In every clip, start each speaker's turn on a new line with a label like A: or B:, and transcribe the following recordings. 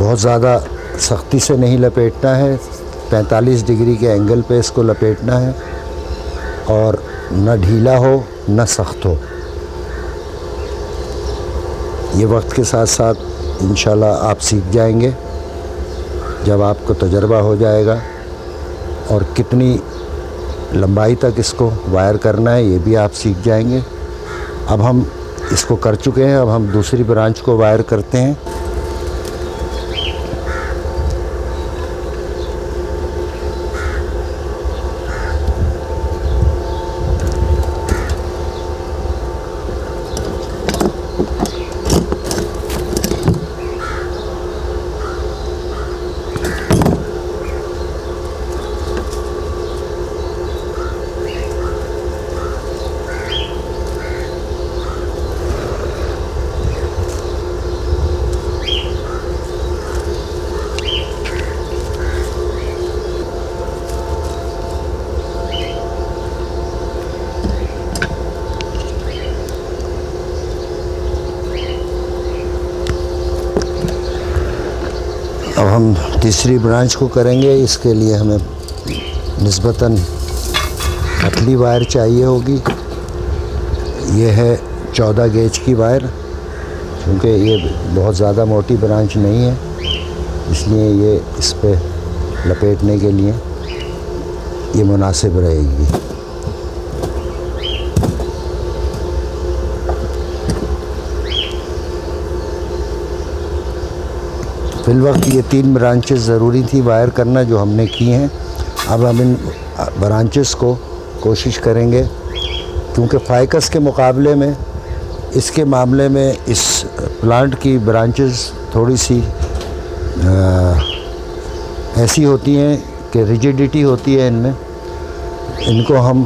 A: بہت زیادہ سختی سے نہیں لپیٹنا ہے، 45 ڈگری کے اینگل پہ اس کو لپیٹنا ہے، اور نہ ڈھیلا ہو نہ سخت ہو۔ یہ وقت کے ساتھ ساتھ انشاءاللہ آپ سیکھ جائیں گے جب آپ کو تجربہ ہو جائے گا، اور کتنی لمبائی تک اس کو وائر کرنا ہے یہ بھی آپ سیکھ جائیں گے۔ اب ہم اس کو کر چکے ہیں، اب ہم دوسری برانچ کو وائر کرتے ہیں۔ اب ہم تیسری برانچ کو کریں گے، اس کے لیے ہمیں نسبتاً پتلی وائر چاہیے ہوگی۔ یہ ہے 14 گیج کی وائر، کیونکہ یہ بہت زیادہ موٹی برانچ نہیں ہے، اس لیے یہ اس پہ لپیٹنے کے لیے یہ مناسب رہے گی۔ فی الوقت یہ 3 برانچز ضروری تھی وائر کرنا جو ہم نے کی ہیں۔ اب ہم ان برانچز کو کوشش کریں گے، کیونکہ فائکس کے مقابلے میں اس کے معاملے میں اس پلانٹ کی برانچز تھوڑی سی ایسی ہوتی ہیں کہ ریجیڈیٹی ہوتی ہے ان میں، ان کو ہم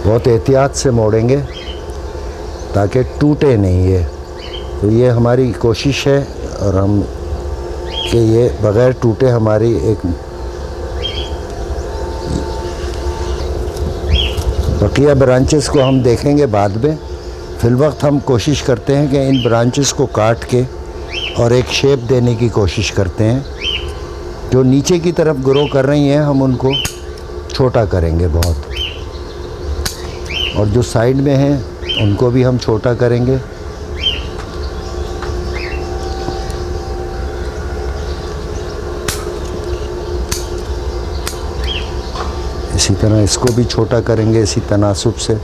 A: بہت احتیاط سے موڑیں گے تاکہ ٹوٹے نہیں یہ۔ تو یہ ہماری کوشش ہے، اور ہم کہ یہ بغیر ٹوٹے ہماری ایک بقیہ برانچز کو ہم دیکھیں گے بعد میں۔ فی الوقت ہم کوشش کرتے ہیں کہ ان برانچز کو کاٹ کے اور ایک شیپ دینے کی کوشش کرتے ہیں۔ جو نیچے کی طرف گرو کر رہی ہیں ہم ان کو چھوٹا کریں گے بہت، اور جو سائیڈ میں ہیں ان کو بھی ہم چھوٹا کریں گے۔ اسی طرح اس کو بھی چھوٹا کریں گے، اسی تناسب سے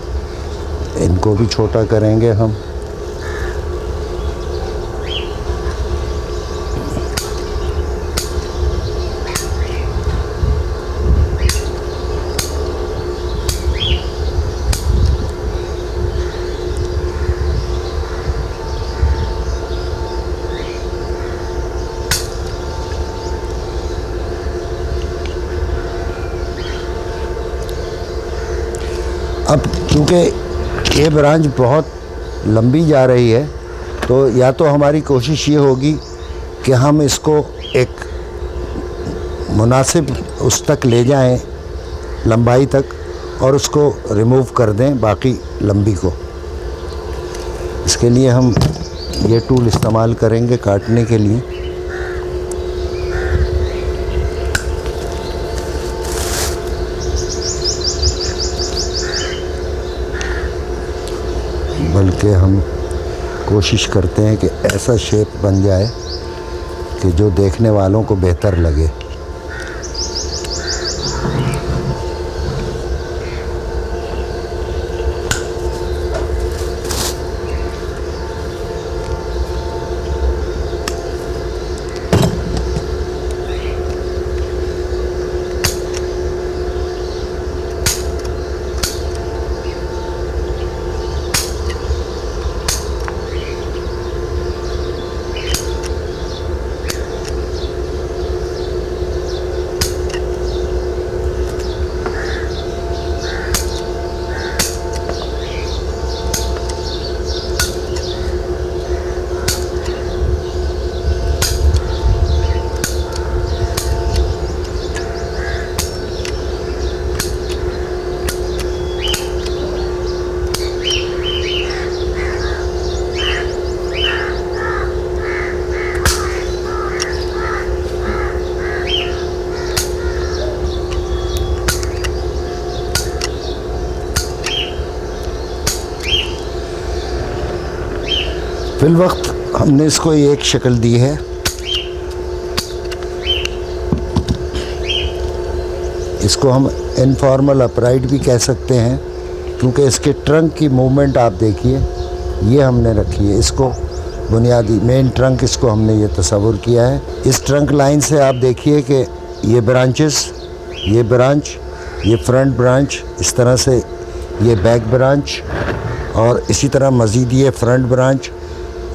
A: ان کو بھی چھوٹا کریں گے ہم۔ اب چونکہ یہ برانچ بہت لمبی جا رہی ہے، تو یا تو ہماری کوشش یہ ہوگی کہ ہم اس کو ایک مناسب اس تک لے جائیں لمبائی تک، اور اس کو ریموو کر دیں باقی لمبی کو۔ اس کے لیے ہم یہ ٹول استعمال کریں گے کاٹنے کے لیے۔ بلکہ ہم کوشش کرتے ہیں کہ ایسا شیپ بن جائے کہ جو دیکھنے والوں کو بہتر لگے۔ فی الوقت ہم نے اس کو ایک شکل دی ہے. اس کو ہم انفارمل اپرائٹ بھی کہہ سکتے ہیں کیونکہ اس کے ٹرنک کی موومنٹ آپ دیکھیے یہ ہم نے رکھی ہے. اس کو بنیادی مین ٹرنک اس کو ہم نے یہ تصور کیا ہے. اس ٹرنک لائن سے آپ دیکھیے کہ یہ برانچز، یہ برانچ، یہ فرنٹ برانچ، اس طرح سے یہ بیک برانچ، اور اسی طرح مزید یہ فرنٹ برانچ،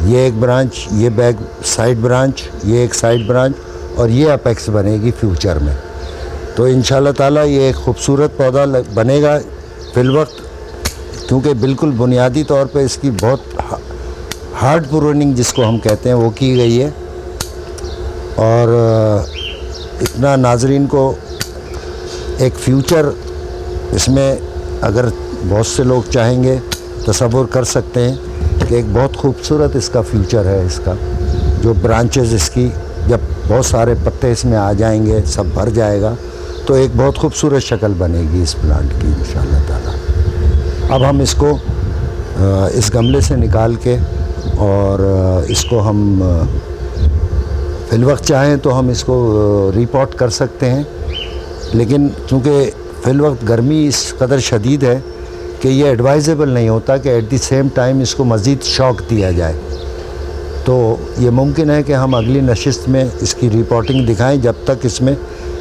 A: یہ ایک برانچ، یہ بیک سائڈ برانچ، یہ ایک سائڈ برانچ، اور یہ اپیکس بنے گی فیوچر میں. تو انشاءاللہ تعالیٰ یہ ایک خوبصورت پودا بنے گا. فی الوقت کیونکہ بالکل بنیادی طور پہ اس کی بہت ہارڈ پروننگ جس کو ہم کہتے ہیں وہ کی گئی ہے، اور اتنا ناظرین کو ایک فیوچر اس میں اگر بہت سے لوگ چاہیں گے تصور کر سکتے ہیں کہ ایک بہت خوبصورت اس کا فیوچر ہے. اس کا جو برانچز اس کی جب بہت سارے پتے اس میں آ جائیں گے، سب بھر جائے گا، تو ایک بہت خوبصورت شکل بنے گی اس پلانٹ کی انشاءاللہ تعالیٰ. اب ہم اس کو اس گملے سے نکال کے اور اس کو ہم فی الوقت چاہیں تو ہم اس کو ریپوٹ کر سکتے ہیں، لیکن چونکہ فی الوقت گرمی اس قدر شدید ہے کہ یہ ایڈوائزیبل نہیں ہوتا کہ ایٹ دی سیم ٹائم اس کو مزید شوق دیا جائے. تو یہ ممکن ہے کہ ہم اگلی نشست میں اس کی ریپورٹنگ دکھائیں جب تک اس میں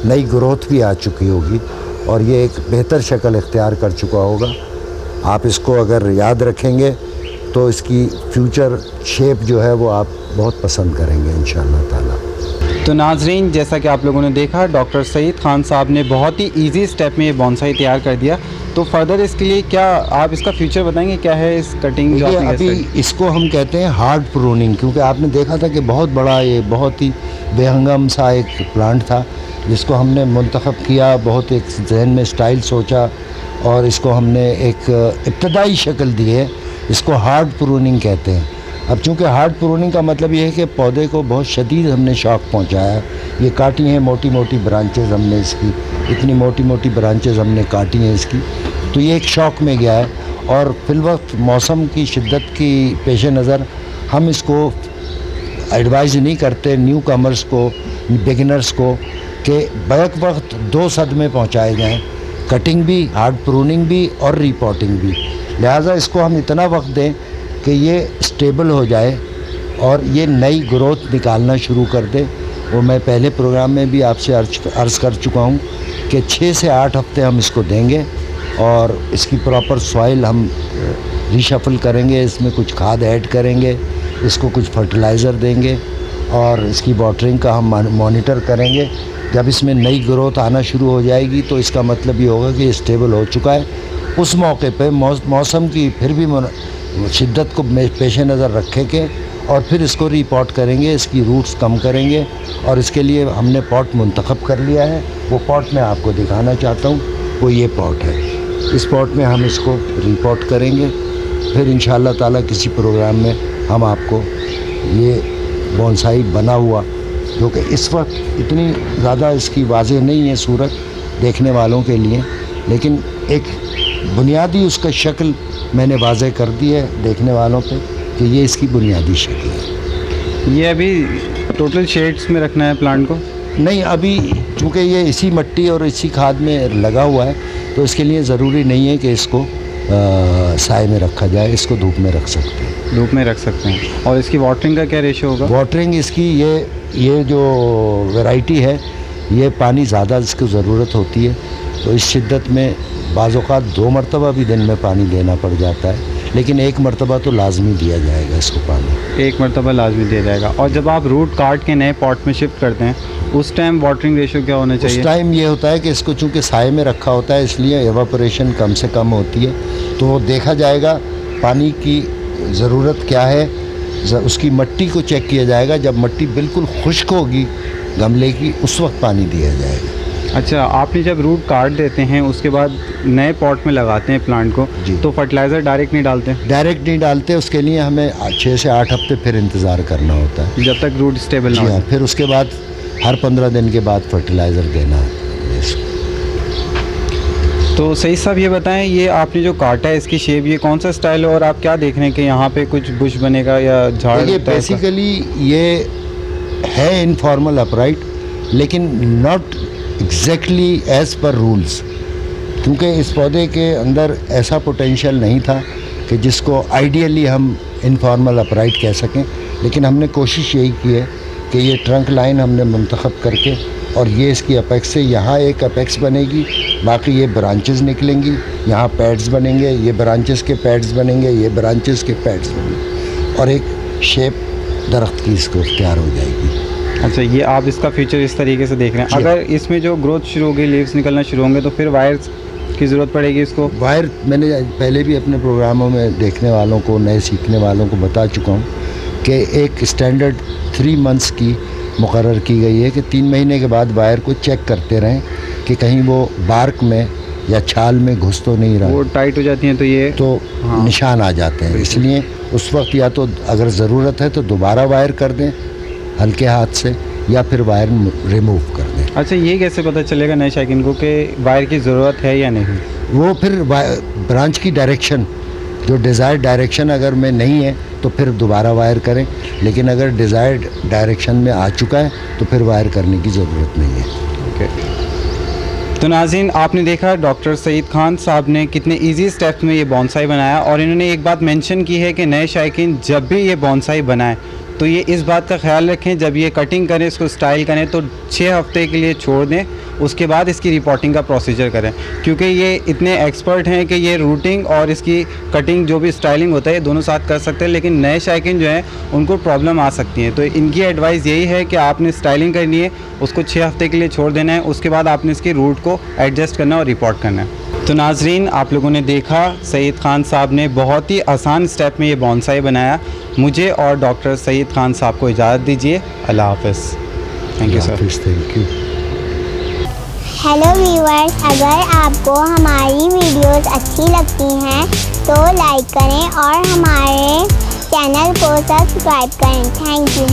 A: نئی گروتھ بھی آ چکی ہوگی اور یہ ایک بہتر شکل اختیار کر چکا ہوگا. آپ اس کو اگر یاد رکھیں گے تو اس کی فیوچر شیپ جو ہے وہ آپ بہت پسند کریں گے انشاءاللہ تعالیٰ.
B: تو ناظرین، جیسا کہ آپ لوگوں نے دیکھا ڈاکٹر سعید خان صاحب نے بہت ہی ایزی سٹیپ میں یہ بونسائی تیار کر دیا. تو فردر اس کے لیے کیا آپ اس کا فیوچر بتائیں گے، کیا ہے اس کٹنگ جو آپ نے
A: ابھی اس کو ہم کہتے ہیں ہارڈ پروننگ، کیونکہ آپ نے دیکھا تھا کہ بہت بڑا یہ بہت ہی بے ہنگم سا ایک پلانٹ تھا جس کو ہم نے منتخب کیا، بہت ایک ذہن میں سٹائل سوچا اور اس کو ہم نے ایک ابتدائی شکل دی ہے. اس کو ہارڈ پروننگ کہتے ہیں. اب چونکہ ہارڈ پروننگ کا مطلب یہ ہے کہ پودے کو بہت شدید ہم نے شوق پہنچایا. یہ کاٹی ہیں موٹی موٹی برانچز ہم نے اس کی، اتنی موٹی موٹی برانچز ہم نے کاٹی ہیں اس کی، تو یہ ایک شوق میں گیا ہے. اور فی الوقت موسم کی شدت کی پیش نظر ہم اس کو ایڈوائز نہیں کرتے نیو کمرز کو، بگنرز کو، کہ بیک وقت 2 صد میں پہنچائے جائیں، کٹنگ بھی، ہارڈ پروننگ بھی اور ریپوٹنگ بھی. لہٰذا اس کو ہم اتنا وقت دیں کہ یہ اسٹیبل ہو جائے اور یہ نئی گروتھ نکالنا شروع کر دے. وہ میں پہلے پروگرام میں بھی آپ سے عرض کر چکا ہوں کہ 6 سے 8 ہفتے ہم اس کو دیں گے اور اس کی پراپر سوائل ہم ریشفل کریں گے، اس میں کچھ کھاد ایڈ کریں گے، اس کو کچھ فرٹیلائزر دیں گے اور اس کی واٹرنگ کا ہم مانیٹر کریں گے. جب اس میں نئی گروتھ آنا شروع ہو جائے گی تو اس کا مطلب یہ ہوگا کہ یہ اسٹیبل ہو چکا ہے. اس موقع پہ موسم کی پھر بھی شدت کو پیش نظر رکھے کے اور پھر اس کو ریپوٹ کریں گے، اس کی روٹس کم کریں گے. اور اس کے لیے ہم نے پاٹ منتخب کر لیا ہے. وہ پاٹ میں آپ کو دکھانا چاہتا ہوں، وہ یہ پاٹ ہے. اس پاٹ میں ہم اس کو ریپوٹ کریں گے. پھر انشاءاللہ تعالیٰ کسی پروگرام میں ہم آپ کو یہ بونسائی بنا ہوا، جو کہ اس وقت اتنی زیادہ اس کی واضح نہیں ہے صورت دیکھنے والوں کے لیے، لیکن ایک بنیادی اس کا شکل میں نے واضح کر دی ہے دیکھنے والوں پہ کہ یہ اس کی بنیادی شکل ہے.
B: یہ ابھی ٹوٹل شیڈز میں رکھنا ہے پلانٹ کو؟
A: نہیں، ابھی چونکہ یہ اسی مٹی اور اسی کھاد میں لگا ہوا ہے تو اس کے لیے ضروری نہیں ہے کہ اس کو سائے میں رکھا جائے. اس کو دھوپ میں رکھ سکتے ہیں.
B: دھوپ میں رکھ سکتے ہیں. اور اس کی واٹرنگ کا کیا ریشو ہوگا؟
A: واٹرنگ اس کی یہ جو ویرائٹی ہے یہ پانی زیادہ اس کو ضرورت ہوتی ہے، تو اس شدت میں بعض اوقات 2 مرتبہ بھی دن میں پانی دینا پڑ جاتا ہے، لیکن 1 مرتبہ تو لازمی دیا جائے گا اس کو پانی.
B: 1 مرتبہ لازمی دیا جائے گا. اور جب آپ روٹ کاٹ کے نئے پاٹ میں شفٹ کرتے ہیں اس ٹائم واٹرنگ ریشو کیا ہونا چاہیے؟
A: اس ٹائم یہ ہوتا ہے کہ اس کو چونکہ سائے میں رکھا ہوتا ہے اس لیے ایواپوریشن کم سے کم ہوتی ہے، تو وہ دیکھا جائے گا پانی کی ضرورت کیا ہے. اس کی مٹی کو چیک کیا جائے گا. جب مٹی بالکل خشک ہوگی گملے کی اس وقت پانی دیا جائے گا.
B: اچھا، آپ نے جب روٹ کاٹ دیتے ہیں اس کے بعد نئے پاٹ میں لگاتے ہیں پلانٹ کو، تو فرٹیلائزر ڈائریکٹ نہیں ڈالتے؟
A: ڈائریکٹ نہیں ڈالتے. اس کے لیے ہمیں 6 سے 8 ہفتے پھر انتظار کرنا ہوتا ہے
B: جب تک روٹ اسٹیبل نہ ہو.
A: پھر اس کے بعد ہر 15 دن کے بعد فرٹیلائزر دینا ہے اس کو.
B: تو سعید صاحب یہ بتائیں یہ آپ نے جو کاٹا ہے اس کی شیپ یہ کون سا اسٹائل ہے اور آپ کیا دیکھ رہے ہیں کہ یہاں پہ کچھ بش بنے گا یا جھاڑ؟
A: یہ بیسیکلی یہ ہے انفارمل اپرائٹ لیکن not exactly as per rules, کیونکہ اس پودے کے اندر ایسا پوٹینشیل نہیں تھا کہ جس کو آئیڈیلی ہم انفارمل اپرائٹ کہہ سکیں، لیکن ہم نے کوشش یہی کی ہے کہ یہ ٹرنک لائن ہم نے منتخب کر کے اور یہ اس کی اپیکس سے یہاں ایک اپیکس بنے گی، باقی یہ برانچز نکلیں گی، یہاں پیڈز بنیں گے، یہ برانچز کے پیڈز بنیں گے، یہ برانچز کے پیڈز بنیں گے اور ایک شیپ درخت کی اس کو اختیار ہو جائے گی۔
B: اچھا، یہ آپ اس کا فیچر اس طریقے سے دیکھ رہے ہیں۔ اگر اس میں جو گروتھ شروع ہوگی، لیوز نکلنا شروع ہوں گے تو پھر وائرز کی ضرورت پڑے گی اس کو؟
A: وائر میں نے پہلے بھی اپنے پروگراموں میں دیکھنے والوں کو، نئے سیکھنے والوں کو بتا چکا ہوں کہ ایک اسٹینڈرڈ 3 منتھس کی مقرر کی گئی ہے کہ 3 مہینے کے بعد وائر کو چیک کرتے رہیں کہ کہیں وہ بارک میں یا چھال میں گھس تو نہیں رہا،
B: وہ ٹائٹ ہو جاتی ہیں تو یہ
A: تو نشان آ جاتے ہیں۔ اس لیے اس وقت یا تو اگر ضرورت ہے تو دوبارہ وائر کر دیں ہلکے ہاتھ سے یا پھر وائر ریموو کر دیں۔
B: اچھا، یہ کیسے پتہ چلے گا نئے شائقین کو کہ وائر کی ضرورت ہے یا نہیں؟
A: وہ پھر برانچ کی ڈائریکشن، جو ڈیزائرڈ ڈائریکشن اگر میں نہیں ہے تو پھر دوبارہ وائر کریں، لیکن اگر ڈیزائرڈ ڈائریکشن میں آ چکا ہے تو پھر وائر کرنے کی ضرورت نہیں ہے۔
B: اوکے، تو ناظرین آپ نے دیکھا ڈاکٹر سعید خان صاحب نے کتنے ایزی اسٹیپس میں یہ بونسائی بنایا، اور انہوں نے ایک بات مینشن کی ہے کہ نئے شائقین جب بھی یہ بونسائی بنائیں تو یہ اس بات کا خیال رکھیں جب یہ کٹنگ کریں، اس کو سٹائل کریں تو 6 ہفتے کے لیے چھوڑ دیں، اس کے بعد اس کی رپورٹنگ کا پروسیجر کریں، کیونکہ یہ اتنے ایکسپرٹ ہیں کہ یہ روٹنگ اور اس کی کٹنگ جو بھی سٹائلنگ ہوتا ہے یہ دونوں ساتھ کر سکتے ہیں، لیکن نئے شائقین جو ہیں ان کو پرابلم آ سکتی ہیں۔ تو ان کی ایڈوائس یہی ہے کہ آپ نے سٹائلنگ کرنی ہے، اس کو 6 ہفتے کے لیے چھوڑ دینا ہے، اس کے بعد آپ نے اس کی روٹ کو ایڈجسٹ کرنا ہے اور رپورٹ کرنا ہے۔ تو ناظرین آپ لوگوں نے دیکھا سعید خان صاحب نے بہت ہی آسان اسٹیپ میں یہ بونسائی بنایا۔ مجھے اور ڈاکٹر سعید خان صاحب کو اجازت دیجیے، اللہ حافظ۔ Thank you sir.
A: Thank you.
C: Hello viewers, اگر آپ کو ہماری ویڈیوز اچھی لگتی ہیں تو لائک کریں اور ہمارے چینل کو سبسکرائب کریں۔ Thank you.